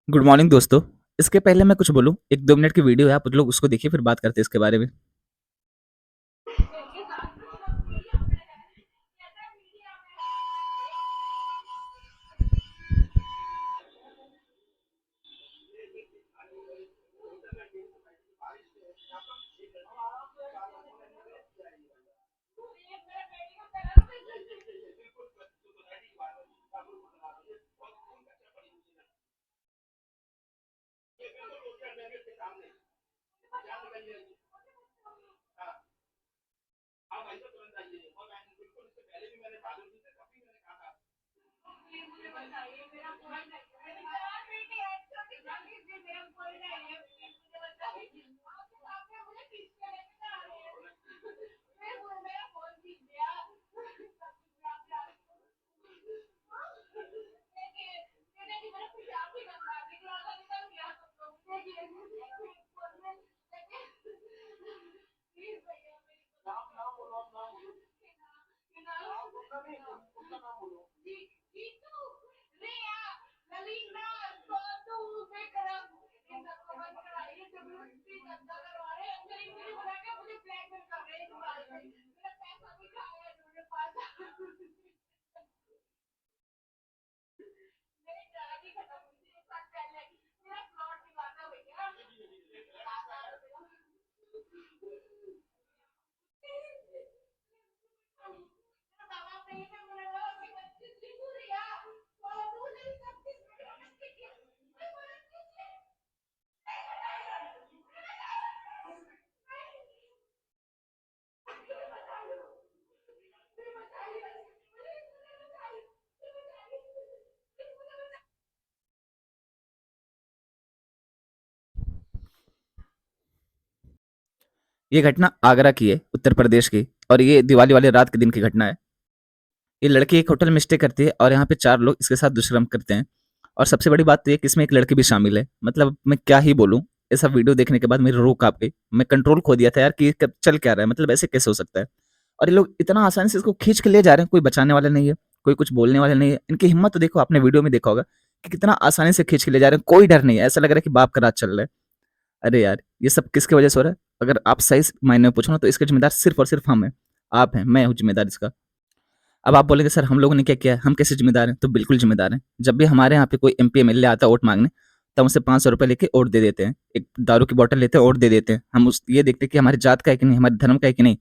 Good morning दोस्तों। इसके पहले मैं कुछ बोलूँ, एक 2 मिनट की वीडियो है, आप लोग उसको देखिए फिर बात करते हैं इसके बारे में। ये घटना आगरा की है, उत्तर प्रदेश की, और ये दिवाली वाले रात के दिन की घटना है। ये लड़की एक होटल में स्टे करती है और यहाँ पे 4 लोग इसके साथ दुष्कर्म करते हैं। और सबसे बड़ी बात तो ये कि इसमें एक लड़की भी शामिल है। मतलब मैं क्या ही बोलूँ, ऐसा वीडियो देखने के बाद मेरी रूह काँप गई। मैं कंट्रोल खो दिया था यार कि ये कब चल क्या रहा है, मतलब ऐसे कैसे हो सकता है? और ये लोग इतना आसानी से इसको खींच के ले जा रहे हैं, कोई बचाने वाला नहीं है, कोई कुछ बोलने वाला नहीं है। इनकी हिम्मत तो देखो, आपने वीडियो में देखा होगा कि कितना आसानी से खींच के ले जा रहे हैं, कोई डर नहीं है। ऐसा लग रहा है कि बाप का राज चल रहा है। अरे यार, ये सब किसकी वजह से हो रहा है? अगर आप सही मायने में पूछो ना, तो इसके ज़िम्मेदार सिर्फ़ और सिर्फ़ हम हैं। आप हैं, मैं हूँ ज़िम्मेदार इसका। अब आप बोलेंगे सर हम लोगों ने क्या किया है? हम कैसे ज़िम्मेदार हैं? तो बिल्कुल ज़िम्मेदार हैं। जब भी हमारे यहाँ पे कोई एमपी एमएलए आता है वोट माँगने, तब उनसे ₹500 लेके वोट दे देते हैं। एक दारू की बॉटल लेते हैं, वोट दे देते हैं। हम उस ये देखते हैं कि हमारी जात का है कि नहीं, हमारे धर्म का है कि नहीं।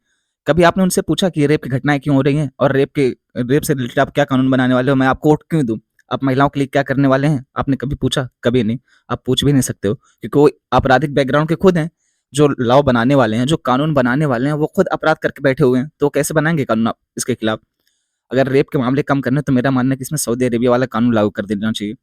कभी आपने उनसे पूछा कि रेप की घटनाएँ क्यों हो रही हैं? और रेप से रिलेटेड आप क्या कानून बनाने वाले हो? मैं आपको वोट क्यों दूँ? आप महिलाओं के लिए क्या करने वाले हैं? आपने कभी पूछा? कभी नहीं। आप पूछ भी नहीं सकते हो, क्योंकि वो आपराधिक बैकग्राउंड के खुद हैं। जो लॉ बनाने वाले हैं, जो कानून बनाने वाले हैं, वो खुद अपराध करके बैठे हुए हैं। तो कैसे बनाएँगे कानून आप इसके खिलाफ? अगर रेप के मामले कम करने हैं, तो मेरा मानना है कि इसमें सऊदी अरेबिया वाला कानून लागू कर देना चाहिए।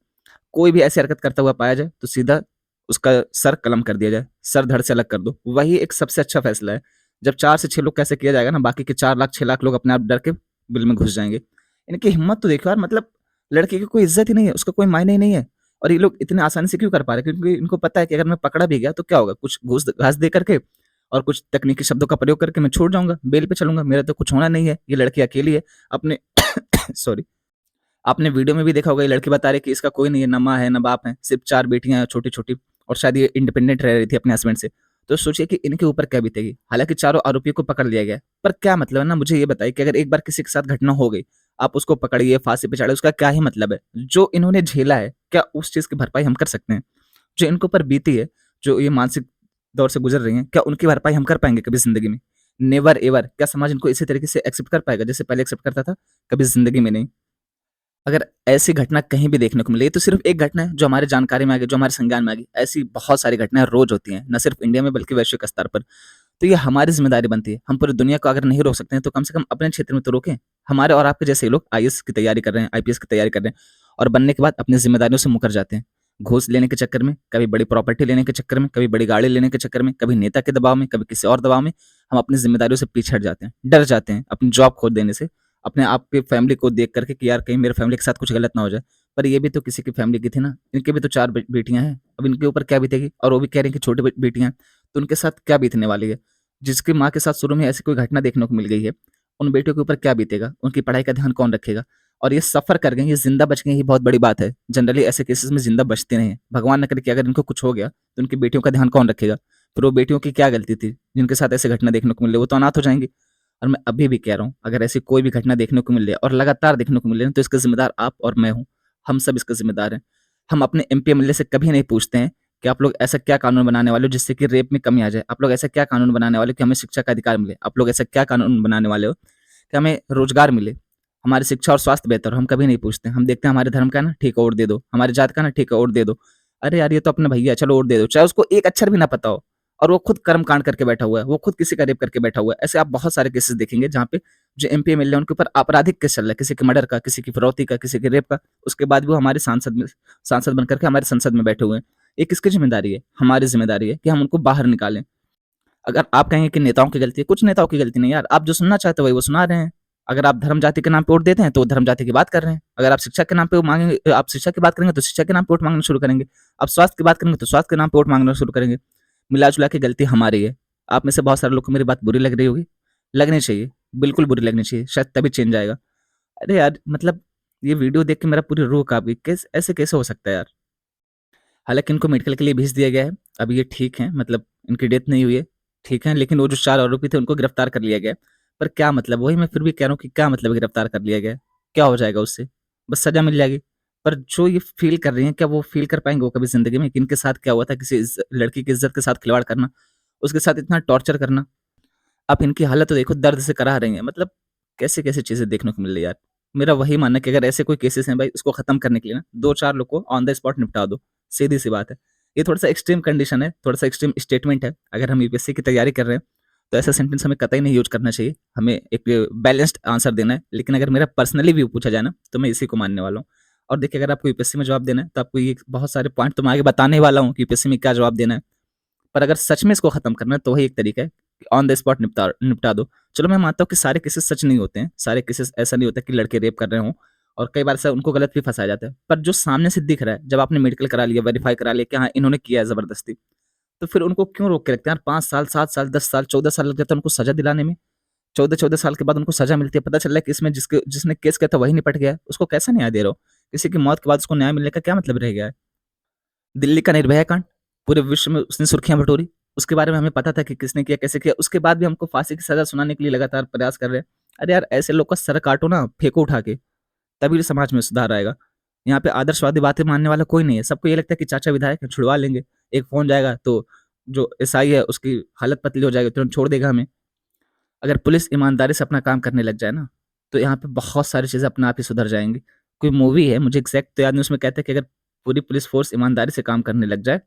कोई भी ऐसी हरकत करता हुआ पाया जाए, तो सीधा उसका सर कलम कर दिया जाए, सर धड़ से अलग कर दो। वही एक सबसे अच्छा फैसला है। जब 4 से 6 लोग कैसे किया जाएगा ना, बाकी के 4 लाख 6 लाख लोग अपने आप डर के बिल में घुस जाएँगे। इनकी हिम्मत तो देखो यार, मतलब लड़के की कोई इज़्ज़त ही नहीं है, उसका कोई मायने ही नहीं है। और ये लोग इतने आसानी से क्यों कर पा रहे हैं? क्योंकि इनको पता है कि अगर मैं पकड़ा भी गया तो क्या होगा? कुछ घास दे करके और कुछ तकनीकी शब्दों का प्रयोग करके मैं छूट जाऊँगा, बेल पे चलूँगा, मेरा तो कुछ होना नहीं है। ये लड़की अकेली है, अपने सॉरी, आपने वीडियो में भी देखा होगा, ये लड़की बता रही है कि इसका कोई नहीं है, ना माँ है, ना बाप है, सिर्फ 4 बेटियाँ हैं छोटी-छोटी, और शायद ये इंडिपेंडेंट रह रही थी अपने हस्बैंड से। तो सोचिए कि इनके ऊपर क्या बीतेगी। हालाँकि चारों आरोपियों को पकड़ लिया गया है, पर क्या मतलब है ना, मुझे ये बताइए कि अगर एक बार किसी के साथ घटना हो गई, आप उसको पकड़िए, फांसी पे चढ़ाइए, उसका क्या ही मतलब है? जो इन्होंने झेला है, क्या उस चीज़ की भरपाई हम कर सकते हैं? जो इनके ऊपर बीती है, जो ये मानसिक दौर से गुज़र रही हैं, क्या उनकी भरपाई हम कर पाएँगे कभी ज़िंदगी में? Never ever. क्या समाज इनको इसी तरीके से एक्सेप्ट कर पाएगा जैसे पहले एक्सेप्ट करता था? कभी ज़िंदगी में नहीं। अगर ऐसी घटना कहीं भी देखने को मिले, ये तो सिर्फ़ एक घटना है जो हमारी जानकारी में आ गई, जो हमारे संज्ञान में आ गई। ऐसी बहुत सारी घटनाएँ रोज़ होती हैं, ना सिर्फ़ इंडिया में बल्कि वैश्विक स्तर पर। तो ये हमारी ज़िम्मेदारी बनती है। हम पूरी दुनिया को अगर नहीं रोक सकते हैं, तो कम से कम अपने क्षेत्र में तो रोकें। हमारे और आपके जैसे लोग आईएएस की तैयारी कर रहे हैं, आईपीएस की तैयारी कर रहे हैं, और बनने के बाद अपनी ज़िम्मेदारियों से मुकर जाते हैं। घूस लेने के चक्कर में, कभी बड़ी प्रॉपर्टी लेने के चक्कर में, कभी बड़ी गाड़ी लेने के चक्कर में, कभी नेता के दबाव में, कभी किसी और दबाव में, हम अपनी ज़िम्मेदारियों से पीछे हट जाते हैं, डर जाते हैं अपनी जॉब खो देने से, अपने आप की फैमिली को देख करके कि यार कहीं मेरे फैमिली के साथ कुछ गलत ना हो जाए। पर ये भी तो किसी की फैमिली की थी ना, इनकी भी तो 4 बेटियाँ हैं, अब इनके ऊपर क्या बीतेगी? और वो भी कह रहे हैं कि छोटी बेटियाँ हैं, तो उनके साथ क्या बीतने वाली है? जिसकी माँ के साथ शुरू में ऐसी कोई घटना देखने को मिल गई है, उन बेटियों के ऊपर क्या बीतेगा? उनकी पढ़ाई का ध्यान कौन रखेगा? और ये सफ़र कर गए, ये ज़िंदा बच गए, ये बहुत बड़ी बात है। जनरली ऐसे केसेज़ में ज़िंदा बचते नहीं हैं। भगवान ना करे कि अगर इनको कुछ हो गया, तो उनकी बेटियों का ध्यान कौन रखेगा? फिर वो बेटियों की क्या गलती थी, जिनके साथ ऐसी घटना देखने को मिले, वो तो अनाथ हो जाएँगी। और मैं अभी भी कह रहा हूँ, अगर ऐसी कोई भी घटना देखने को मिले और लगातार देखने को मिले ना, तो इसका ज़िम्मेदार आप और मैं हूँ। हम सब इसका ज़िम्मेदार हैं। हम अपने एमपी एमएलए से कभी नहीं पूछते हैं कि आप लोग ऐसा क्या कानून बनाने वाले हो जिससे कि रेप में कमी आ जाए? आप लोग ऐसा क्या कानून बनाने वाले हो कि हमें शिक्षा का अधिकार मिले? आप लोग ऐसा क्या कानून बनाने वाले हो कि हमें रोज़गार मिले? हमारी शिक्षा और स्वास्थ्य बेहतर हो? हम कभी नहीं पूछते। हम देखते हैं हमारे धर्म का है ना, ठीक है वोट दे दो। हमारी जात का है ना, ठीक है वोट दे दो। अरे यार, ये तो अपना भैया है, चलो वोट दे दो। चाहे उसको एक अक्षर भी ना पता हो और वो खुद कर्म कांड करके बैठा हुआ है, वो खुद किसी का रेप करके बैठा हुआ है। ऐसे आप बहुत सारे केसेस देखेंगे जहाँ पे जो एमपी एमएलए उनके ऊपर आपराधिक केस चल रहा है, किसी के मर्डर का, किसी की फिरौती का, किसी के रेप का। उसके बाद भी वो हमारे सांसद बन करके हमारे संसद में बैठे हुए हैं। ये किसकी ज़िम्मेदारी है? हमारी ज़िम्मेदारी है कि हम उनको बाहर निकालें। अगर आप कहेंगे कि नेताओं की गलती है, कुछ नेताओं की गलती नहीं यार। आप जो सुनना चाहते हो वही वो सुना रहे हैं। अगर आप धर्म जाति के नाम पे वोट देते हैं, तो धर्म जाति की बात कर रहे हैं। अगर आप शिक्षा के नाम पे माँगेंगे, आप शिक्षा की बात करेंगे, तो शिक्षा के नाम पे वोट माँगना शुरू करेंगे। आप स्वास्थ्य की बात करेंगे, तो स्वास्थ्य के नाम पे वोट माँगना शुरू करेंगे। मिला-जुला के गलती हमारी है। आप में से बहुत सारे लोग को मेरी बात बुरी लग रही होगी। लगनी चाहिए, बिल्कुल बुरी लगनी चाहिए, शायद तभी चेंज आएगा। अरे यार, मतलब ये वीडियो देख के मेरा पूरी रूह काँप गई। ऐसे कैसे हो सकता है यार? हालाँकि इनको मेडिकल के लिए भेज दिया गया है। अब ये ठीक हैं, मतलब इनकी डेथ नहीं हुई है, ठीक हैं। लेकिन वो जो 4 आरोपी थे उनको गिरफ्तार कर लिया गया है। पर क्या मतलब? वही मैं फिर भी कह रहा हूँ कि क्या मतलब गिरफ्तार कर लिया गया है? क्या हो जाएगा उससे? बस सज़ा मिल जाएगी। पर जो ये फ़ील कर रही हैं, क्या वो फ़ील कर पाएँगे वो कभी ज़िंदगी में कि इनके साथ क्या हुआ था? किसी लड़की की इज़्ज़त के साथ खिलवाड़ करना, उसके साथ इतना टॉर्चर करना। आप इनकी हालत तो देखो, दर्द से कराह रही हैं। मतलब कैसे-कैसे चीज़ें देखने को मिल रही है यार। मेरा वही मानना है कि अगर ऐसे कोई केसेज़ हैं भाई, इसको खत्म करने के लिए ना 2-4 लोग को ऑन द स्पॉट निपटा दो। सीधी-सी बात है। ये थोड़ा-सा एक्सट्रीम कंडीशन है, थोड़ा-सा एक्सट्रीम स्टेटमेंट है। अगर हम यूपीएससी की तैयारी कर रहे हैं, तो ऐसा सेंटेंस हमें कतई नहीं यूज़ करना चाहिए। हमें एक बैलेंस्ड आंसर देना है। लेकिन अगर मेरा पर्सनली व्यू पूछा जाए ना, तो मैं इसी को मानने वाला हूँ। और देखिए, अगर आपको यूपीएससी में जवाब देना है, तो आपको ये बहुत सारे पॉइंट तो मैं आगे बताने ही वाला हूँ कि यूपीएससी में क्या जवाब देना है। पर अगर सच में इसको खत्म करना है, तो वही एक तरीका है कि ऑन द स्पॉट निपटा दो। चलो, मैं मानता हूँ कि सारे केसेस सच नहीं होते हैं, सारे केसेस ऐसा नहीं होता कि लड़के रेप कर रहे हों और कई बार ऐसा उनको गलत भी फँसाया जाता है। पर जो सामने से दिख रहा है, जब आपने मेडिकल करा लिया, वेरीफाई करा लिया कि हाँ, इन्होंने किया है ज़बरदस्ती, तो फिर उनको क्यों रोक के रखते हैं यार? 5 साल, 7 साल, 10 साल, 14 साल लग जाता है उनको सज़ा दिलाने में। 14-14 साल के बाद उनको सज़ा मिलती है, पता चल रहा है कि इसमें जिसने केस किया था वही निपट गया है, उसको कैसा न्याय दे रहे हो? किसी की मौत के बाद उसको न्याय मिलने का क्या मतलब रह गया है? दिल्ली का निर्भया कांड, पूरे विश्व में उसने सुर्खियाँ बटोरी। उसके बारे में हमें पता था कि किसने किया, कैसे किया। उसके बाद भी हमको फांसी की सज़ा सुनाने के लिए लगातार प्रयास कर रहे हैं। अरे यार, ऐसे लोग का सर काटो ना, फेंको उठा के, तभी समाज में सुधार आएगा। यहाँ पे आदर्शवादी बातें मानने वाला कोई नहीं है। सबको ये लगता है कि चाचा विधायक हैं, छुड़वा लेंगे। एक फ़ोन जाएगा तो जो एसआई है उसकी हालत पतली हो जाएगी, तुरंत छोड़ देगा हमें। अगर पुलिस ईमानदारी से अपना काम करने लग जाए ना, तो यहाँ पे बहुत सारी चीज़ें अपने आप ही सुधर जाएँगी। कोई मूवी है, मुझे एग्ज़ैक्ट तो याद नहीं, उसमें कहते हैं कि अगर पूरी पुलिस फ़ोर्स ईमानदारी से काम करने लग जाए,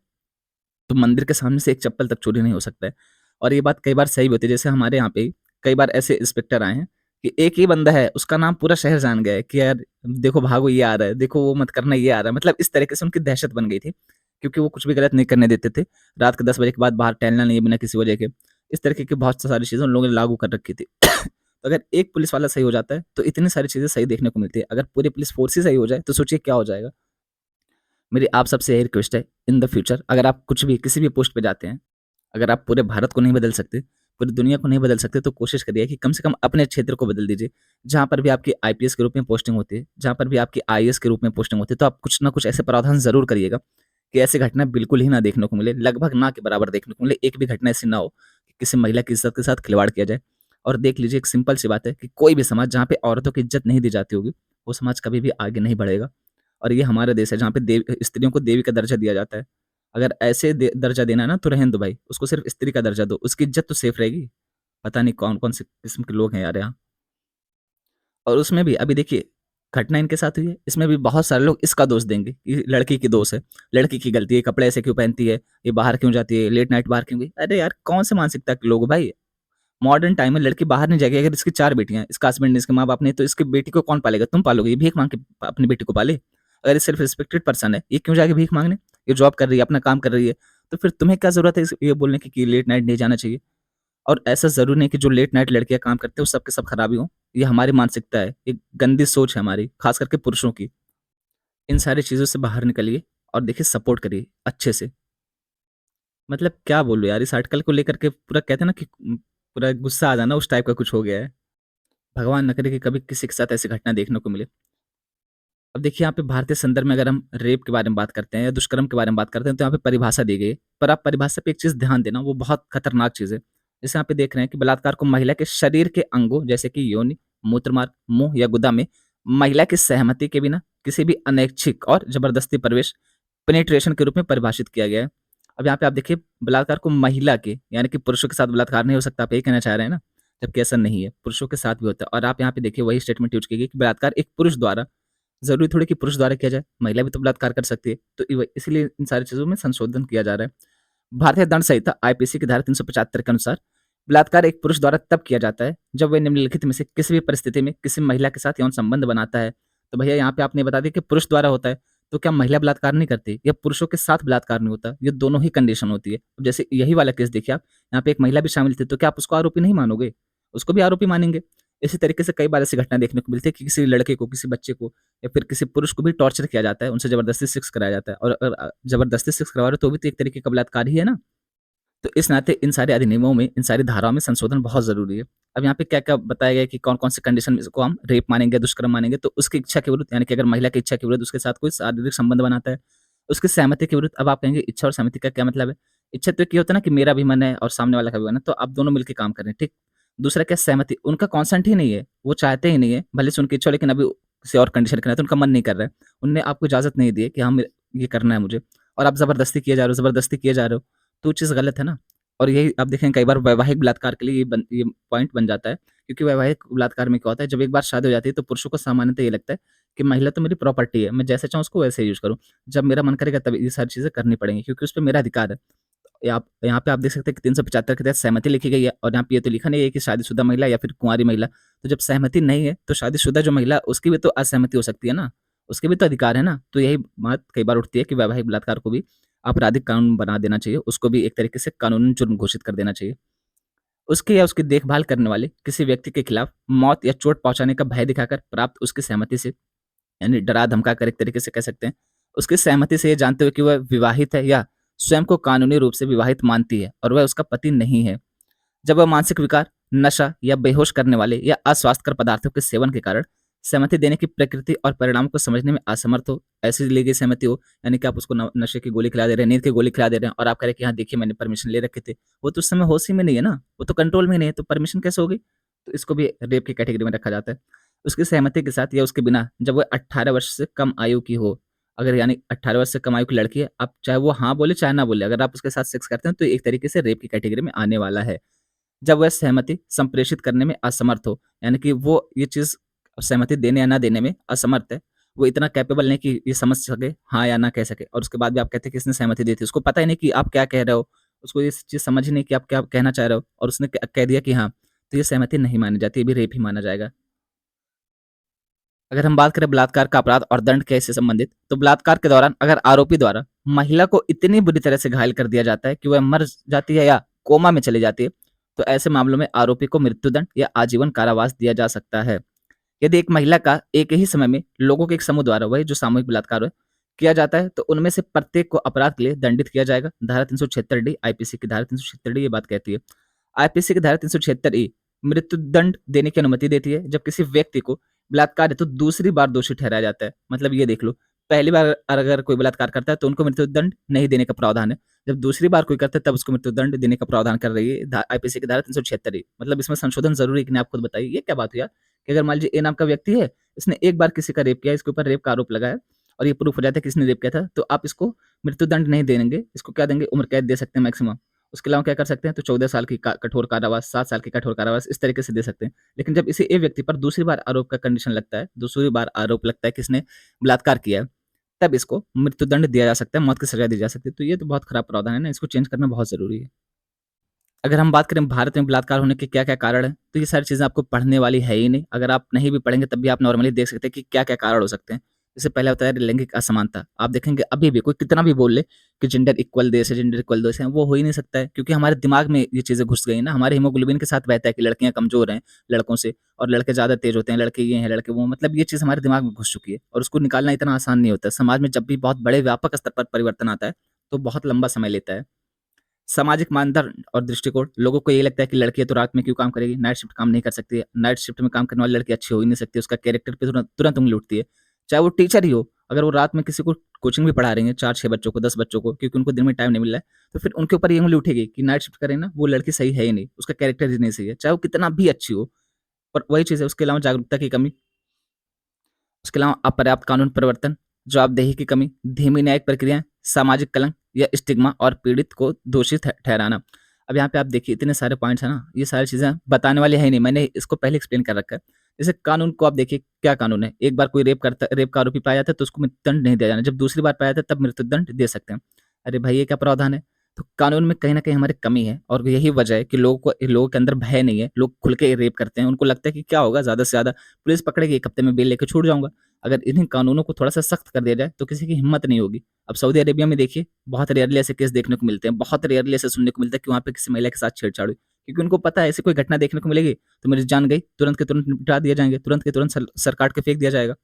तो मंदिर के सामने से एक चप्पल तक चोरी नहीं हो सकता है। और ये बात कई बार सही भी होती है। जैसे हमारे यहाँ पे कई बार ऐसे इंस्पेक्टर आए हैं कि एक ही बंदा है, उसका नाम पूरा शहर जान गया है कि यार देखो भागो ये आ रहा है, देखो वो मत करना ये आ रहा है। मतलब इस तरीके से उनकी दहशत बन गई थी, क्योंकि वो कुछ भी गलत नहीं करने देते थे। रात के 10 बजे के बाद बाहर टहलना नहीं है बिना किसी वजह के। इस तरीके की बहुत सारी चीज़ें उन लोगों ने लागू कर रखी थी। तो अगर एक पुलिस वाला सही हो जाता है, तो इतनी सारी चीज़ें सही देखने को मिलती है। अगर पूरी पुलिस फ़ोर्स ही सही हो जाए, तो सोचिए क्या हो जाएगा। मेरी आप सबसे यही रिक्वेस्ट है, इन द फ्यूचर अगर आप कुछ भी किसी भी पोस्ट पे जाते हैं, अगर आप पूरे भारत को नहीं बदल सकते, पूरी दुनिया को नहीं बदल सकते, तो कोशिश करिए कि कम से कम अपने क्षेत्र को बदल दीजिए। जहाँ पर भी आपकी आईपीएस के रूप में पोस्टिंग होती है, जहाँ पर भी आपकी आईएएस के रूप में पोस्टिंग होती है, तो आप कुछ ना कुछ ऐसे प्रावधान ज़रूर करिएगा कि ऐसी घटना बिल्कुल ही ना देखने को मिले, लगभग ना के बराबर देखने को मिले। एक भी घटना ऐसी ना हो कि किसी महिला की इज़्ज़त के साथ खिलवाड़ किया जाए। और देख लीजिए, एक सिंपल सी बात है कि कोई भी समाज जहाँ पे औरतों की इज़्ज़त नहीं दी जाती होगी, वो समाज कभी भी आगे नहीं बढ़ेगा। और ये हमारा देश है जहाँ पे स्त्रियों को देवी का दर्जा दिया जाता है। अगर ऐसे दर्जा देना है ना, तो रहने दो भाई, उसको सिर्फ स्त्री का दर्जा दो, उसकी इज्जत तो सेफ रहेगी। पता नहीं कौन कौन से किस्म के लोग हैं यार यहाँ। और उसमें भी अभी देखिए, घटना इनके साथ हुई है, इसमें भी बहुत सारे लोग इसका दोष देंगे कि लड़की की दोष है, लड़की की गलती है, कपड़े ऐसे क्यों पहनती है, ये बाहर क्यों जाती है, लेट नाइट बाहर क्यों गई। अरे यार, कौन से मानसिकता के लोग हो भाई। मॉडर्न टाइम में लड़की बाहर नहीं जाएगी। अगर इसकी 4 बेटियाँ हैं, इसका हस्बैंड ने, इसके माँ-बाप ने, तो इसकी बेटी को कौन पालेगा? तुम पालोगे। ये भीख माँग के अपनी बेटी को पाले। अगर ये सेल्फ रिस्पेक्टेड पर्सन है, ये क्यों जाएगी भीख माँगने? ये जॉब कर रही है, अपना काम कर रही है, तो फिर तुम्हें क्या ज़रूरत है ये बोलने की कि लेट नाइट नहीं जाना चाहिए? और ऐसा ज़रूरी नहीं कि जो लेट नाइट लड़कियाँ काम करती हैं, वो सब के सब खराबी हों। ये हमारी मानसिकता है, एक गंदी सोच है हमारी, खास करके पुरुषों की। इन सारी चीज़ों से बाहर निकलिए और देखिए, सपोर्ट करिए अच्छे से। मतलब क्या बोलूँ यार, इस आर्टिकल को लेकर के पूरा कहते हैं ना कि पूरा गुस्सा आ जाना, उस टाइप का कुछ हो गया है। भगवान ना करे कि कभी किसी के साथ ऐसी घटना देखने को मिले। अब देखिए यहाँ पे भारतीय संदर्भ में अगर हम रेप के बारे में बात करते हैं या दुष्कर्म के बारे में बात करते हैं तो यहाँ पे परिभाषा दी गई है। पर आप परिभाषा पे एक चीज़ ध्यान देना, वो बहुत खतरनाक चीज़ है। जैसे यहाँ पे देख रहे हैं कि बलात्कार को महिला के शरीर के अंगों जैसे कि योनि, मूत्रमार्ग, मुँह या गुदा में महिला की सहमति के बिना किसी भी अनैच्छिक और ज़बरदस्ती प्रवेश, पेनिट्रेशन के रूप में परिभाषित किया गया है। अब यहाँ पे आप देखिए बलात्कार को महिला के यानी कि पुरुषों के साथ बलात्कार नहीं हो सकता, आप यही कहना चाह रहे हैं ना? जबकि ऐसा नहीं है, पुरुषों के साथ भी होता है और आप यहाँ पे देखिए वही स्टेटमेंट यूज़ की गई कि बलात्कार एक पुरुष द्वारा, ज़रूरी थोड़ी कि पुरुष द्वारा किया जाए, महिला भी तो बलात्कार कर सकती है। तो इसीलिए इन सारी चीज़ों में संशोधन किया जा रहा है। भारतीय दंड संहिता आईपीसी की धारा 375 के अनुसार बलात्कार एक पुरुष द्वारा तब किया जाता है जब वह निम्नलिखित में से किसी भी परिस्थिति में किसी महिला के साथ यौन संबंध बनाता है। तो भैया यहाँ पे आपने बता दिया कि पुरुष द्वारा होता है, तो क्या महिला बलात्कार नहीं करती या पुरुषों के साथ बलात्कार नहीं होता? ये दोनों ही कंडीशन होती है। अब जैसे यही वाला केस देखिए आप, यहाँ पे एक महिला भी शामिल थी, तो क्या आप उसको आरोपी नहीं मानोगे? उसको भी आरोपी मानेंगे। इसी तरीके से कई बार ऐसी घटना देखने को मिलती है कि किसी लड़के को, किसी बच्चे को या फिर किसी पुरुष को भी टॉर्चर किया जाता है, उनसे ज़बरदस्ती सेक्स कराया जाता है और अगर ज़बरदस्ती सेक्स करवा रहे हो तो भी तो एक तरीके का बलात्कार ही है ना? तो इस नाते इन सारे अधिनियमों में, इन सारी धाराओं में संशोधन बहुत ज़रूरी है। अब यहाँ पे क्या-क्या बताया गया है कि कौन-कौन से कंडीशन में इसको हम रेप मानेंगे, दुष्कर्म मानेंगे, तो उसकी इच्छा के विरुद्ध यानी कि अगर महिला की इच्छा के विरुद्ध उसके साथ कोई शारीरिक संबंध बनाता है, उसकी सहमति के विरुद्ध। अब आप कहेंगे इच्छा और सहमति का क्या मतलब है? इच्छा तो एक ये होता है ना कि मेरा भी मन है और सामने वाला का भी मन है, तो आप दोनों मिलके काम कर रहे हैं, ठीक? दूसरा क्या सहमति, उनका कंसेंट ही नहीं है, वो चाहते ही नहीं है, भले से उनकी इच्छा हो लेकिन अभी किसी और कंडीशन के तहत उनका मन नहीं कर रहा है। उन्होंने आपको इजाज़त नहीं दी है कि हाँ, ये करना है मुझे और आप ज़बरदस्ती किए जा रहे हो, ज़बरदस्ती किए जा रहे हो, तो वो चीज़ गलत है ना? और यही आप देखें कई बार वैवाहिक बलात्कार के लिए ये पॉइंट बन जाता है, क्योंकि वैवाहिक बलात्कार में क्या होता है, जब एक बार शादी हो जाती है तो पुरुषों को सामान्यतः ये लगता है कि महिला तो मेरी प्रॉपर्टी है, मैं जैसे चाहूँ उसको वैसे यूज़ करूँ। जब मेरा मन करेगा तब ये सारी चीज़ें करनी पड़ेंगी क्योंकि उस पे मेरा अधिकार है। यहाँ पे आप देख सकते हैं कि 375 के तहत सहमति लिखी गई है और यहाँ पे ये तो लिखा नहीं है कि शादीशुदा महिला या फिर कुँवारी महिला। तो जब सहमति नहीं है तो शादीशुदा जो महिला उसकी भी तो असहमति हो सकती है ना, उसके भी तो अधिकार है ना। तो यही बात कई बार उठती है कि वैवाहिक बलात्कार को भी आपराधिक कानून बना देना चाहिए, उसको भी एक तरीके से कानूनी जुर्म घोषित कर देना चाहिए। उसके या उसकी देखभाल करने वाले किसी व्यक्ति के खिलाफ मौत या चोट पहुँचाने का भय दिखाकर प्राप्त उसकी सहमति से, यानी डरा-धमका कर एक तरीके से कह सकते हैं, उसकी सहमति से ये जानते हुए कि वह विवाहित है या स्वयं को कानूनी रूप से विवाहित मानती है और वह उसका पति नहीं है। जब वह मानसिक विकार, नशा या बेहोश करने वाले या अस्वास्थ्यकर पदार्थों के सेवन के कारण सहमति देने की प्रकृति और परिणामों को समझने में असमर्थ हो, ऐसी ली गई सहमति हो, यानी कि आप उसको नशे की गोली खिला दे रहे हैं, नींद की गोली खिला दे रहे हैं और आप कह रहे हैं कि हाँ देखिए मैंने परमिशन ले रखे थे, वो तो उस समय होश ही में नहीं है ना, वो तो कंट्रोल में नहीं है, तो परमिशन कैसे होगी? तो इसको भी रेप की कैटेगरी में रखा जाता है। उसकी सहमति के साथ या उसके बिना जब वह 18 वर्ष से कम आयु की हो, अगर यानी 18 वर्ष से कम आयु की लड़की है, आप चाहे वो हाँ बोले चाहे ना बोले, अगर आप उसके साथ सेक्स करते हैं तो एक तरीके से रेप की कैटेगरी में आने वाला है। जब वह सहमति संप्रेषित करने में असमर्थ हो, यानी कि वो ये चीज़ सहमति देने या ना देने में असमर्थ है, वो इतना कैपेबल नहीं कि ये समझ सके, हाँ या ना कह सके और उसके बाद भी आप कहते हैं कि इसने सहमति दी थी। उसको पता ही नहीं कि आप क्या कह रहे हो, उसको ये चीज़ समझ ही नहीं कि आप क्या कहना चाह रहे हो और उसने कह दिया कि हाँ, तो ये सहमति नहीं मानी जाती, ये भी रेप ही माना जाएगा। अगर हम बात करें बलात्कार का अपराध और दंड के इससे संबंधित, तो बलात्कार के दौरान अगर आरोपी द्वारा महिला को इतनी बुरी तरह से घायल कर दिया जाता है कि वह मर जाती है या कोमा में चली जाती है, तो ऐसे मामलों में आरोपी को मृत्युदंड या आजीवन कारावास दिया जा सकता है। यदि एक महिला का एक ही समय में लोगों के एक समूह द्वारा, वही जो सामूहिक बलात्कार है, किया जाता है, तो उनमें से प्रत्येक को अपराध के लिए दंडित किया जाएगा। धारा 376 डी आईपीसी की धारा 376 डी ये बात कहती है। आईपीसी की धारा 376 ई मृत्युदंड देने की अनुमति देती है जब किसी व्यक्ति को बलात्कार हेतु दूसरी बार दोषी ठहराया जाता है। मतलब ये देख लो, पहली बार अगर कोई बलात्कार करता है तो उनको मृत्युदंड नहीं देने का प्रावधान है। जब दूसरी बार कोई करता है तब उसको मृत्युदंड देने का प्रावधान कर रही है आईपीसी की धारा 376 ई। मतलब इसमें संशोधन ज़रूरी है कि नहीं, आप खुद बताइए ये क्या बात हुई यार? कि अगर मान लीजिए ए नाम का व्यक्ति है, इसने एक बार किसी का रेप किया, इसके ऊपर रेप का आरोप लगा है और ये प्रूफ हो जाता है कि इसने रेप किया था, तो आप इसको मृत्युदंड नहीं देंगे, इसको क्या देंगे? उम्र कैद दे सकते हैं मैक्सिमम। उसके अलावा क्या कर सकते हैं? तो 14 साल की कठोर कारावास, 7 साल की कठोर कारावास इस तरीके से दे सकते हैं। लेकिन जब इसी एक व्यक्ति पर दूसरी बार आरोप का कंडीशन लगता है, दूसरी बार आरोप लगता है कि इसने बलात्कार किया है, तब इसको मृत्युदंड दिया जा सकता है, मौत की सज़ा दी जा सकती है। तो ये तो बहुत खराब प्रावधान है ना, इसको चेंज करना बहुत ज़रूरी है। अगर हम बात करें भारत में बलात्कार होने के क्या-क्या कारण हैं, तो ये सारी चीज़ें आपको पढ़ने वाली है ही नहीं। अगर आप नहीं भी पढ़ेंगे तब भी आप नॉर्मली देख सकते हैं कि क्या-क्या कारण हो सकते हैं। जैसे पहला होता है लैंगिक असमानता। आप देखेंगे अभी भी कोई कितना भी बोल ले कि जेंडर इक्वल देश है, जेंडर इक्वल देश है, वो हो ही नहीं सकता है क्योंकि हमारे दिमाग में ये चीज़ें घुस गई हैं ना। हमारे हीमोग्लोबिन के साथ बहता है कि लड़कियाँ कमज़ोर हैं लड़कों से और लड़के ज़्यादा तेज़ होते हैं, लड़के ये हैं, लड़के वो हैं। मतलब ये चीज़ हमारे दिमाग में घुस चुकी है और उसको निकालना इतना आसान नहीं होता है। समाज में जब भी बहुत बड़े व्यापक स्तर पर परिवर्तन आता है, तो बहुत लंबा समय लेता है। सामाजिक मानदंड और दृष्टिकोण, लोगों को ये लगता है कि लड़की है तो रात में क्यों काम करेगी, नाइट शिफ्ट काम नहीं कर सकती है, नाइट शिफ्ट में काम करने वाली लड़की अच्छी हो ही नहीं सकती, उसका कैरेक्टर पे तुरंत तुरंत उंगली उठती है। चाहे वो टीचर ही हो, अगर वो रात में किसी को कोचिंग भी पढ़ा रही हैं 4-6 बच्चों को, 10 बच्चों को, क्योंकि उनको दिन में टाइम नहीं मिल रहा है, तो फिर उनके ऊपर ये उँगली उठेगी कि नाइट शिफ्ट करे ना, वो लड़की सही है ही नहीं, उसका कैरेक्टर ही नहीं सही है, चाहे वो कितना भी अच्छी हो। पर वही चीज़ है, उसके अलावा जागरूकता की कमी, उसके अलावा अपर्याप्त कानून परिवर्तन, जवाबदेही की कमी, धीमी न्यायिक प्रक्रियाएँ, सामाजिक कलंक या स्टिग्मा और पीड़ित को दोषी ठहराना। अब यहाँ पे आप देखिए इतने सारे पॉइंट्स हैं ना, ये सारी चीज़ें बताने वाली है ही नहीं, मैंने इसको पहले एक्सप्लेन कर रखा है। जैसे कानून को आप देखिए क्या कानून है, एक बार कोई रेप का आरोपी पाया जाता है तो उसको मृत्युदंड नहीं दिया जाना, जब दूसरी बार पाया जाता है तब मृत्युदंड दे सकते हैं। अरे भाई ये क्या प्रावधान है? तो कानून में कहीं न कहीं हमारी कमी है और यही वजह है कि लोगों के अंदर भय नहीं है, लोग खुल के रेप करते हैं, उनको लगता है कि क्या होगा, ज़्यादा से ज़्यादा पुलिस पकड़ेगी, 1 हफ्ते में बेल लेके छूट जाऊँगा। अगर इन्हीं कानूनों को थोड़ा-सा सख्त कर दिया जाए, तो किसी की हिम्मत नहीं होगी। अब सऊदी अरेबिया में देखिए, बहुत रेयरली ऐसे केस देखने को मिलते हैं, बहुत रेयरली ऐसे सुनने को मिलता है कि वहाँ पे किसी महिला के साथ छेड़छाड़ हुई। क्योंकि उनको पता है ऐसी कोई घटना देखने को मिलेगी, तो मेरी जान गई, तुरंत के तुरंत निपटा दिए जाएँगे, तुरंत के तुरंत सर काट के फेंक दिया जाएगा।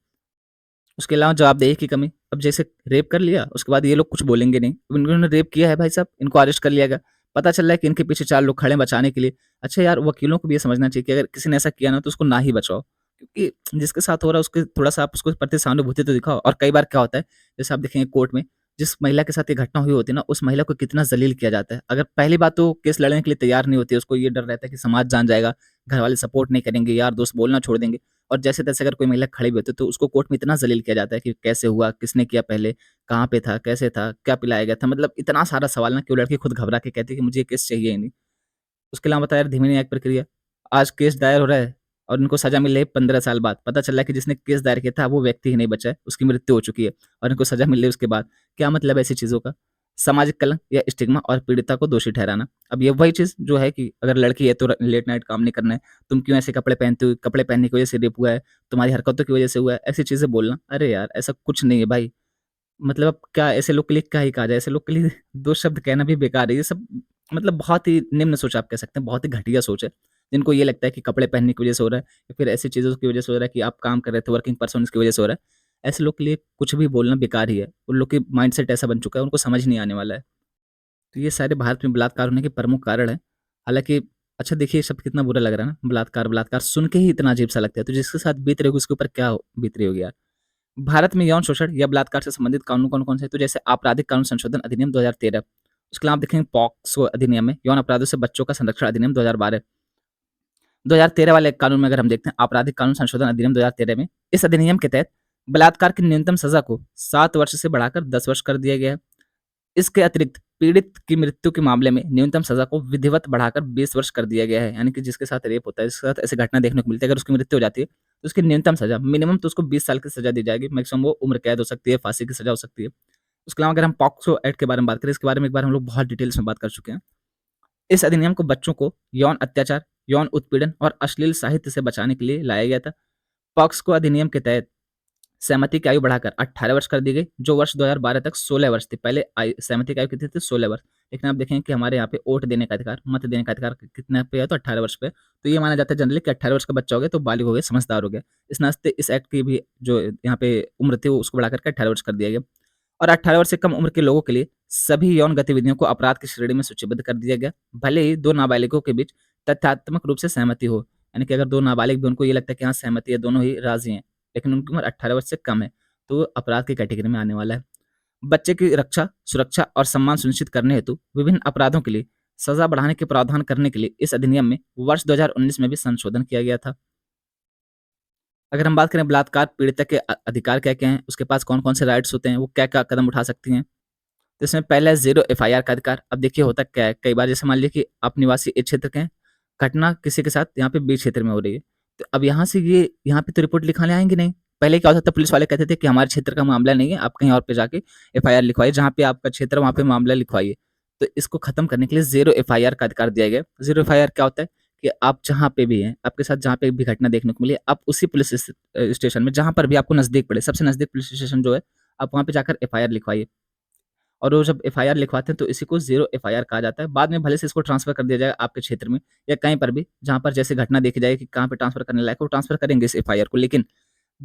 उसके अलावा जवाबदेही की कमी, अब जैसे रेप कर लिया, उसके बाद ये लोग कुछ बोलेंगे नहीं। अब इन्होंने रेप किया है भाई साहब, इनको अरेस्ट कर लिया गया। पता चल रहा है कि इनके पीछे 4 लोग खड़े हैं बचाने के लिए। अच्छा यार, वकीलों को भी ये समझना चाहिए कि अगर किसी ने ऐसा किया ना, तो उसको ना ही बचाओ। क्योंकि जिसके साथ हो रहा है, उसके थोड़ा-सा आप उसको प्रति सहानुभूति तो दिखाओ। और कई बार क्या होता है, जैसे आप देखेंगे कोर्ट में, जिस महिला के साथ ये घटना हुई होती है ना, उस महिला को कितना ज़लील किया जाता है। अगर पहली बात तो केस लड़ने के लिए तैयार नहीं होती है, उसको ये डर रहता है कि समाज जान जाएगा, घरवाले सपोर्ट नहीं करेंगे, यार दोस्त बोलना छोड़ देंगे। और जैसे-तैसे अगर कोई महिला खड़ी भी होती है, तो उसको कोर्ट में इतना ज़लील किया जाता है कि कैसे हुआ, किसने किया पहले, कहाँ पे था, कैसे था, क्या पिलाया गया था, मतलब इतना सारा सवाल ना कि वो लड़की खुद घबरा के कहती है कि मुझे ये केस चाहिए ही नहीं। उसके अलावा बताया यार धीमी न्यायिक प्रक्रिया, आज केस दायर हो रहा है और इनको सज़ा मिल रही है 15 साल बाद, पता चल रहा है कि जिसने केस दायर किया था वो व्यक्ति ही नहीं बचा है, उसकी मृत्यु हो चुकी है और इनको सज़ा मिल रही है उसके बाद। क्या मतलब है ऐसी चीज़ों का? सामाजिक कलंक या स्टिग्मा और पीड़िता को दोषी ठहराना। अब ये वही चीज़ जो है कि अगर लड़की है तो लेट नाइट काम नहीं करना है, तुम क्यों ऐसे कपड़े पहनते हो, कपड़े पहनने की वजह से रेप हुआ है, तुम्हारी हरकतों की वजह से हुआ है, ऐसी चीज़ें बोलना। अरे यार! ऐसा कुछ नहीं है भाई। मतलब अब क्या ऐसे लोग के लिए क्या ही कहा जाए, ऐसे लोग के लिए 2 शब्द कहना भी बेकार है। ये सब मतलब बहुत ही निम्न सोच आप कह सकते हैं, बहुत ही घटिया सोच है। जिनको ये लगता है कि कपड़े पहनने की वज़ह से हो रहा है या फिर ऐसी चीज़ों की वज़ह से हो रहा है कि आप काम कर रहे थे, वर्किंग पर्सन की वज़ह से हो रहा है। ऐसे लोग के लिए कुछ भी बोलना बेकार ही है। उन लोग की माइंडसेट ऐसा बन चुका है, उनको समझ नहीं आने वाला है। तो ये सारे भारत में बलात्कार होने के प्रमुख कारण हैं। हालाँकि अच्छा देखिए, ये शब्द कितना बुरा लग रहा है ना, बलात्कार, बलात्कार सुन के ही इतना अजीब-सा लगता है। तो जिसके साथ बीत रही होगी उसके ऊपर क्या बीत रही होगी यार। भारत में यौन शोषण या बलात्कार से संबंधित कानून कौन-कौन से हैं? तो जैसे आपराधिक कानून संशोधन अधिनियम 2013, उसके अलावा आप देखेंगे पॉक्सो अधिनियम है, यौन अपराधों से बच्चों का संरक्षण अधिनियम 2012। 2013 वाले कानून में अगर हम देखते हैं, आपराधिक कानून संशोधन अधिनियम 2013 में, इस अधिनियम के तहत बलात्कार की न्यूनतम सज़ा को 7 वर्ष से बढ़ाकर 10 वर्ष कर दिया गया है। इसके अतिरिक्त पीड़ित की मृत्यु के मामले में न्यूनतम सज़ा को विधिवत बढ़ाकर 20 वर्ष कर दिया गया है। यानी कि जिसके साथ रेप होता है, जिसके साथ ऐसी घटना देखने को मिलती है, अगर उसकी मृत्यु हो जाती है, तो उसकी न्यूनतम सज़ा मिनिमम तो उसको 20 साल की सज़ा दी जाएगी, मैक्सिमम वो उम्र कैद हो सकती है, फांसी की सज़ा हो सकती है। उसके अलावा अगर हम पॉक्सो एक्ट के बारे में बात करें, इसके बारे में एक बार हम लोग बहुत डिटेल्स में बात कर चुके हैं। इस अधिनियम को बच्चों को यौन अत्याचार, यौन उत्पीड़न और अश्लील साहित्य से बचाने के लिए लाया गया था। पॉक्सो अधिनियम के तहत सहमति की आयु बढ़ाकर 18 वर्ष कर दी गई, जो वर्ष 2012 तक 16 वर्ष थी। पहले सहमति की आयु कितनी थी? 16 वर्ष। लेकिन आप देखेंगे कि हमारे यहाँ पे वोट देने का अधिकार, मत देने का अधिकार कितने पे है? तो 18 वर्ष पे। तो ये माना जाता है जनरली कि 18 वर्ष का बच्चा हो गया तो बालिग हो गया, समझदार हो गया। इस नाते इस एक्ट की भी जो यहाँ पे उम्र थी, वो उसको बढ़ा करके 18 वर्ष कर दिया गया। और 18 वर्ष से कम उम्र के लोगों के लिए सभी यौन गतिविधियों को अपराध की श्रेणी में सूचीबद्ध कर दिया गया, भले ही 2 नाबालिगों के बीच तथ्यात्मक रूप से सहमति हो। यानी कि अगर 2 नाबालिग भी, उनको ये लगता है कि हाँ सहमति है, दोनों ही राज़ी हैं, लेकिन उनकी उम्र 18 वर्ष से कम है, तो वो अपराध की कैटेगरी में आने वाला है। बच्चे की रक्षा, सुरक्षा और सम्मान सुनिश्चित करने हेतु विभिन्न अपराधों के लिए सज़ा बढ़ाने के प्रावधान करने के लिए इस अधिनियम में वर्ष 2019 में भी संशोधन किया गया था। अगर हम बात करें बलात्कार पीड़िता के अधिकार क्या-क्या हैं, उसके पास कौन-कौन से राइट्स होते हैं, वो क्या-क्या कदम उठा सकती हैं। तो इसमें पहला है ज़ीरो एफआईआर का अधिकार। अब देखिए होता क्या है, कई बार जैसे मान लीजिए कि आप निवासी ए क्षेत्र के हैं, घटना किसी के साथ यहाँ पे बी क्षेत्र में हो रही है। तो अब यहाँ से ये यहाँ पे तो रिपोर्ट लिखाने आएँगे नहीं। पहले क्या होता था, पुलिस वाले कहते थे कि हमारे क्षेत्र का मामला नहीं है, आप कहीं और पे जाके एफआईआर लिखवाइए, जहाँ पे आपका क्षेत्र है वहाँ पे मामला लिखवाइए। तो इसको खत्म करने के लिए ज़ीरो एफआईआर का अधिकार दिया गया है। ज़ीरो एफआईआर क्या होता है कि आप जहाँ पे भी हैं, आपके साथ जहाँ पे भी घटना देखने को मिली, आप उसी पुलिस स्टेशन में जहाँ पर भी आपको नज़दीक पड़े, सबसे नज़दीक पुलिस स्टेशन जो है, आप वहाँ पे जाकर एफआईआर लिखवाइए। और वो जब एफआईआर लिखवाते हैं तो इसी को ज़ीरो एफआईआर कहा जाता है। बाद में भले से इसको ट्रांसफ़र कर दिया जाए आपके क्षेत्र में या कहीं पर भी, जहाँ पर जैसे घटना देखी जाए कि कहाँ पे ट्रांसफ़र करने लायक है, वो ट्रांसफ़र करेंगे इस एफआईआर को। लेकिन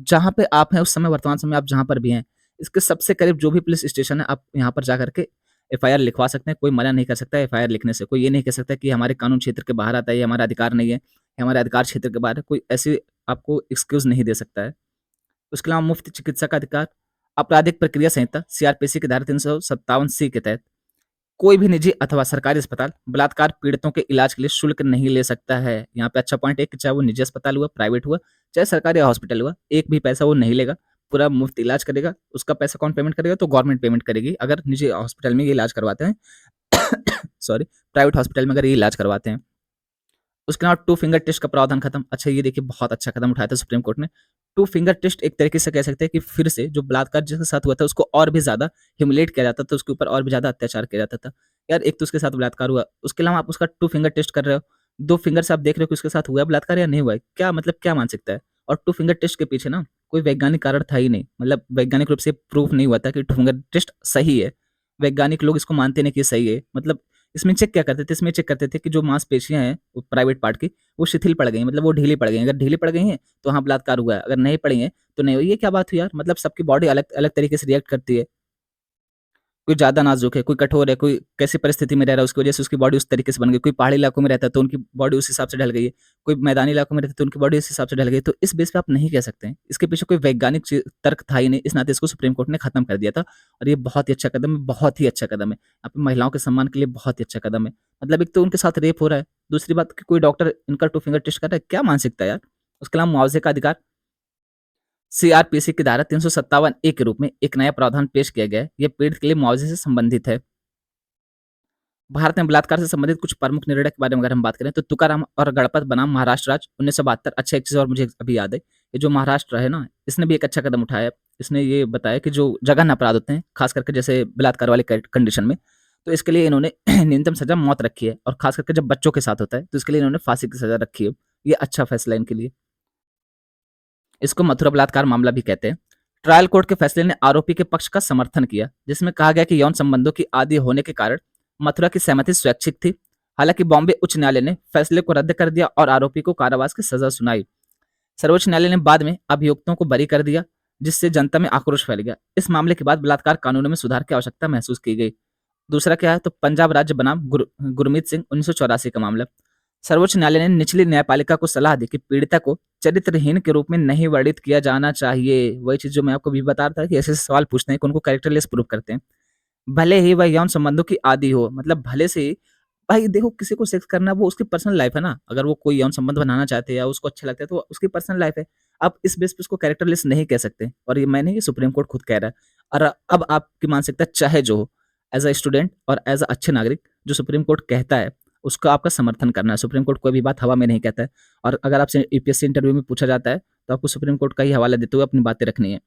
जहाँ पे आप हैं उस समय, वर्तमान समय आप जहाँ पर भी हैं, इसके सबसे करीब जो भी पुलिस स्टेशन है, आप यहाँ पर जाकर के एफआईआर लिखवा सकते हैं। कोई मना नहीं कर सकता है एफआईआर लिखने से। कोई ये नहीं कह सकता कि हमारे कानून क्षेत्र के बाहर आता है, ये हमारा अधिकार नहीं है, ये हमारे अधिकार क्षेत्र के बाहर है। कोई ऐसी आपको एक्सक्यूज़ नहीं दे सकता है। उसके अलावा मुफ्त चिकित्सा का अधिकार, आपराधिक प्रक्रिया संहिता सीआरपीसी की धारा 357 सी के तहत कोई भी निजी अथवा सरकारी अस्पताल बलात्कार पीड़ितों के इलाज के लिए शुल्क नहीं ले सकता है। यहाँ पे अच्छा पॉइंट है कि चाहे वो निजी अस्पताल हुआ, प्राइवेट हुआ, चाहे सरकारी हॉस्पिटल हुआ, एक भी पैसा वो नहीं लेगा। पूरा मुफ्त इलाज करेगा। उसका पैसा कौन पेमेंट करेगा? तो गवर्नमेंट पेमेंट करेगी अगर निजी हॉस्पिटल में ये इलाज करवाते हैं। सॉरी, प्राइवेट हॉस्पिटल में अगर ये इलाज करवाते हैं। उसके अलावा टू फिंगर टेस्ट का प्रावधान खत्म। अच्छा, ये देखिए बहुत अच्छा कदम उठाया था सुप्रीम कोर्ट ने। टू फिंगर टेस्ट एक तरीके से कह सकते हैं कि फिर से जो बलात्कार जिसके साथ हुआ था उसको और भी ज्यादा ह्यूमिलेट किया जाता था, उसके ऊपर और भी ज्यादा अत्याचार किया जाता था। यार एक तो उसके साथ बलात्कार हुआ, उसके अलावा आप उसका टू फिंगर टेस्ट कर रहे हो, दो फिंगर से आप देख रहे हो कि उसके साथ हुआ है बलात्कार या नहीं हुआ है। क्या मतलब, क्या मानसिकता है? और टू फिंगर टेस्ट के पीछे ना कोई वैज्ञानिक कारण था ही नहीं, मतलब वैज्ञानिक रूप से प्रूफ नहीं हुआ था कि टू फिंगर टेस्ट सही है। वैज्ञानिक लोग इसको मानते नहीं कि सही है। मतलब इसमें चेक क्या करते थे? इसमें चेक करते थे कि जो मांसपेशियां हैं प्राइवेट पार्ट की, वो शिथिल पड़ गई हैं, मतलब वो ढीली पड़ गई हैं। अगर ढीली पड़ गई हैं तो हाँ बलात्कार हुआ है, अगर नहीं पड़ी हैं तो नहीं हुई। ये क्या बात हुई यार? मतलब सबकी बॉडी अलग अलग तरीके से रिएक्ट करती है। कोई ज़्यादा नाजुक है, कोई कठोर है, कोई कैसी परिस्थिति में रह रहा है उसकी वजह से उसकी बॉडी उस तरीके से बन गई। कोई पहाड़ी इलाकों में रहता है तो उनकी बॉडी उस हिसाब से ढल गई है, कोई मैदानी इलाकों में रहता है तो उनकी बॉडी उस हिसाब से ढल गई है। तो इस बेस पे आप नहीं कह सकते हैं। इसके पीछे कोई वैज्ञानिक तर्क था ही नहीं, इस नाते इसको सुप्रीम कोर्ट ने खत्म कर दिया था। और ये बहुत ही अच्छा कदम है, बहुत ही अच्छा कदम है। यहाँ पे महिलाओं के सम्मान के लिए बहुत ही अच्छा कदम है। मतलब एक तो उनके साथ रेप हो रहा है, दूसरी बात कि कोई डॉक्टर इनका टू फिंगर टेस्ट कर रहा है। क्या मानसिकता है यार? उसके अलावा मुआवजे का अधिकार, सीआरपीसी की धारा 357 ए के रूप में एक नया प्रावधान पेश किया गया है। यह पीड़ित के लिए मुआवजे से संबंधित है। भारत में बलात्कार से संबंधित कुछ प्रमुख निर्णय के बारे में अगर हम बात करें तो तुकाराम और गणपत बनाम महाराष्ट्र राज्य 1972। अच्छा, एक चीज और मुझे अभी याद है, ये जो महाराष्ट्र है ना, इसने भी एक अच्छा कदम उठाया है। इसने ये बताया कि जो जघन्य अपराध होते हैं, खास करके जैसे बलात्कार वाले कंडीशन में, तो इसके लिए इन्होंने न्यूनतम सजा मौत रखी है। और खास करके जब बच्चों के साथ होता है तो इसके लिए इन्होंने फांसी की सजा रखी है। ये अच्छा फैसला है इनके लिए। इसको मथुरा बलात्कार मामला भी कहते हैं। ट्रायल कोर्ट के फैसले ने आरोपी के पक्ष का समर्थन किया, जिसमें कहा गया कि यौन संबंधों की आदि होने के कारण मथुरा की सहमति स्वैच्छिक थी। हालांकि बॉम्बे उच्च न्यायालय ने फैसले को रद्द कर दिया और आरोपी को कारावास की सजा सुनाई। सर्वोच्च न्यायालय ने बाद में अभियुक्तों को बरी कर दिया, जिससे जनता में आक्रोश फैल गया। इस मामले के बाद बलात्कार कानूनों में सुधार की आवश्यकता महसूस की गई। दूसरा क्या है? तो पंजाब राज्य बनाम गुरमीत सिंह 1984 का मामला। सर्वोच्च न्यायालय ने निचली न्यायपालिका को सलाह दी कि पीड़िता को चरित्रहीन के रूप में नहीं वर्णित किया जाना चाहिए। वही चीज जो मैं आपको भी बता रहा था कि ऐसे सवाल पूछते हैं कि उनको कैरेक्टरलेस प्रूव करते हैं, भले ही वह यौन संबंधों की आदि हो। मतलब भले से ही, भाई देखो, किसी को सेक्स करना वो उसकी पर्सनल लाइफ है ना। अगर वो कोई यौन संबंध बनाना चाहते हैं या उसको अच्छा लगता है तो उसकी पर्सनल लाइफ है। आप इस बेस पे उसको कैरेक्टरलेस नहीं कह सकते। और ये मैं नहीं, ये सुप्रीम कोर्ट खुद कह रहा है। और अब आपकी मानसिकता चाहे जो हो, एज अ स्टूडेंट और एज अ अच्छे नागरिक, जो सुप्रीम कोर्ट कहता है उसका आपका समर्थन करना है। सुप्रीम कोर्ट कोई भी बात हवा में नहीं कहता है। और अगर आपसे यूपीएससी इंटरव्यू में पूछा जाता है तो आपको सुप्रीम कोर्ट का ही हवाला देते हुए अपनी बातें रखनी है।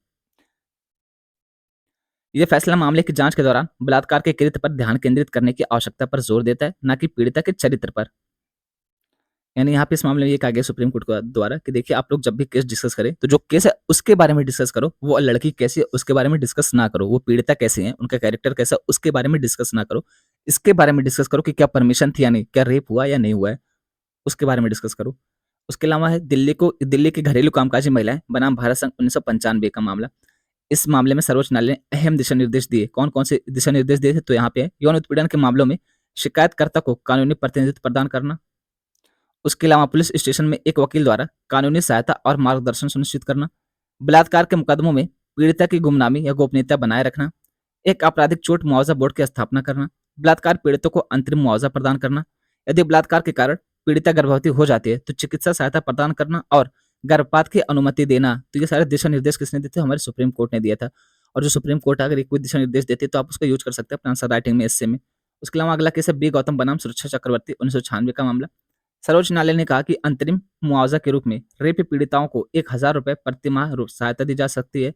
ये फैसला मामले की जांच के दौरान बलात्कार के कृत्य पर ध्यान केंद्रित करने की आवश्यकता पर जोर देता है, न कि पीड़िता के चरित्र पर। यानी यहाँ पे इस मामले में ये कहा गया सुप्रीम कोर्ट द्वारा कि देखिए, आप लोग जब भी केस डिस्कस करें तो जो केस है उसके बारे में डिस्कस करो। वो लड़की कैसी है उसके बारे में डिस्कस ना करो, वो पीड़िता कैसी है, उनका कैरेक्टर कैसा है उसके बारे में डिस्कस ना करो। इसके बारे में डिस्कस करो कि क्या परमिशन थी या नहीं, क्या रेप हुआ या नहीं हुआ है, उसके बारे में डिस्कस करो। उसके अलावा है दिल्ली की घरेलू कामकाजी महिलाएं बनाम भारत संघ 1995 का मामला। इस मामले में सर्वोच्च न्यायालय ने अहम दिशा निर्देश दिए। कौन कौन से दिशा निर्देश दिए थे? तो यहाँ पे यौन उत्पीड़न के मामलों में शिकायतकर्ता को कानूनी प्रतिनिधित्व प्रदान करना। उसके अलावा पुलिस स्टेशन में एक वकील द्वारा कानूनी सहायता और मार्गदर्शन सुनिश्चित करना। बलात्कार के मुकदमों में पीड़िता की गुमनामी या गोपनीयता बनाए रखना। एक आपराधिक चोट मुआवजा बोर्ड की स्थापना करना। बलात्कार पीड़ितों को अंतरिम मुआवजा प्रदान करना। यदि बलात्कार के कारण पीड़िता गर्भवती हो जाती है तो चिकित्सा सहायता प्रदान करना और गर्भपात की अनुमति देना। तो ये सारे दिशा निर्देश किसने दिए थे? हमारे सुप्रीम कोर्ट ने दिया था। और जो सुप्रीम कोर्ट अगर एक कोई दिशा निर्देश देती है तो आप उसका यूज कर सकते हैं अपने आंसर राइटिंग में, एस्से में। उसके अलावा अगला केस है बी गौतम बनाम सुरक्षा चक्रवर्ती 1996 का मामला। सर्वोच्च न्यायालय ने कहा कि अंतरिम मुआवजा के रूप में रेप पीड़िताओं को 1,000 रुपए प्रतिमाह सहायता दी जा सकती है।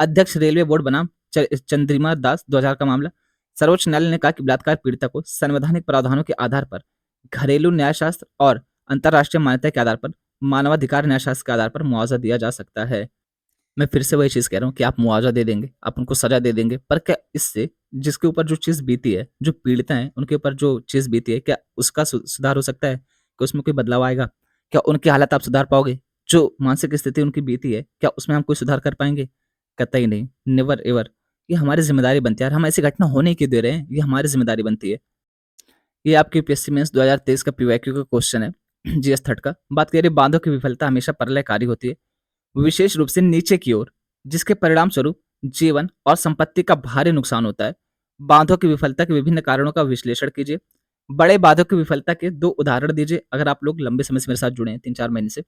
अध्यक्ष रेलवे बोर्ड बनाम चंद्रिमा दास 2000 का मामला। सर्वोच्च न्यायालय ने कहा कि बलात्कार पीड़िता को संवैधानिक प्रावधानों के आधार पर, घरेलू न्यायशास्त्र और अंतर्राष्ट्रीय मान्यता के आधार पर, मानवाधिकार न्यायशास्त्र के आधार पर मुआवजा दिया जा सकता है। मैं फिर से वही चीज कह रहा हूँ कि आप मुआवजा दे देंगे, आप उनको सजा दे देंगे, पर क्या इससे जिसके ऊपर जो चीज बीती है, जो पीड़िता है उनके ऊपर जो चीज बीती है, क्या उसका सुधार हो सकता है? कि उसमें कोई बदलाव आएगा? क्या उनकी हालत आप सुधार पाओगे? जो मानसिक स्थिति उनकी बीती है, क्या उसमें हम कोई सुधार कर पाएंगे? कतई नहीं, नेवर एवर। ये हमारी जिम्मेदारी बनती है यार। हम ऐसी घटना होने क्यों दे रहे हैं? ये हमारी जिम्मेदारी बनती है। ये आपके यूपीएससी मेंस 2023 का पीवाईक्यू का क्वेश्चन है, जीएस थर्ड का। बात करिए बांधों की विफलता हमेशा प्रलयकारी होती है, विशेष रूप से नीचे की ओर। जिसके परिणाम स्वरूप जीवन और संपत्ति का भारी नुकसान होता है। बांधों की विफलता के विभिन्न कारणों का विश्लेषण कीजिए। बड़े बांधों की विफलता के 2 उदाहरण दीजिए, अगर आप लोग लंबे समय से मेरे साथ जुड़े हैं 3-4 महीने से।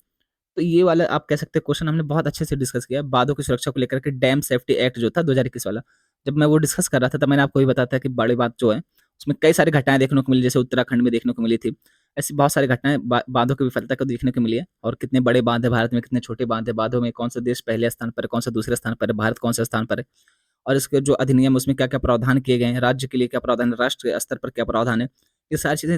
तो ये वाला आप कह सकते हैं क्वेश्चन हमने बहुत अच्छे से डिस्कस किया है, बांधों की सुरक्षा को लेकर के डैम सेफ्टी एक्ट जो था 2021 वाला। जब मैं वो डिस्कस कर रहा था, तब मैंने आपको ये बताया था कि बड़ी बात जो है, उसमें कई सारी घटनाएँ देखने को मिली, जैसे उत्तराखंड में देखने को मिली थी। ऐसी बहुत सारी घटनाएँ बाँधों की विफलता को देखने को मिली है, और कितने बड़े बाँध हैं भारत में, कितने छोटे बाँध हैं, बाँधों में कौन-सा देश पहले स्थान पर है, कौन-सा दूसरे स्थान पर है, भारत कौन-से स्थान पर है, और इसके जो अधिनियम उसमें क्या-क्या प्रावधान किए गए हैं, राज्य के लिए क्या प्रावधान है, राष्ट्र स्तर पर क्या प्रावधान है। ये सारी चीज़ें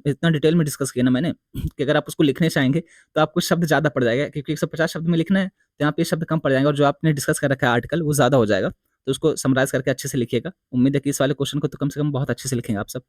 इतना डिटेल में डिस्कस किया ना मैंने कि अगर आप उसको लिखने चाहेंगे, तो आपको शब्द ज़्यादा पड़ जाएगा, क्योंकि 150 शब्द में लिखना है, तो यहाँ पे शब्द कम पड़ जाएँगे, और जो आपने डिस्कस कर रखा है आर्टिकल, वो ज़्यादा हो जाएगा। तो उसको समराइज़ करके अच्छे से लिखिएगा। उम्मीद है कि इस वाले क्वेश्चन को तो कम से कम बहुत अच्छे से लिखेंगे आप सब।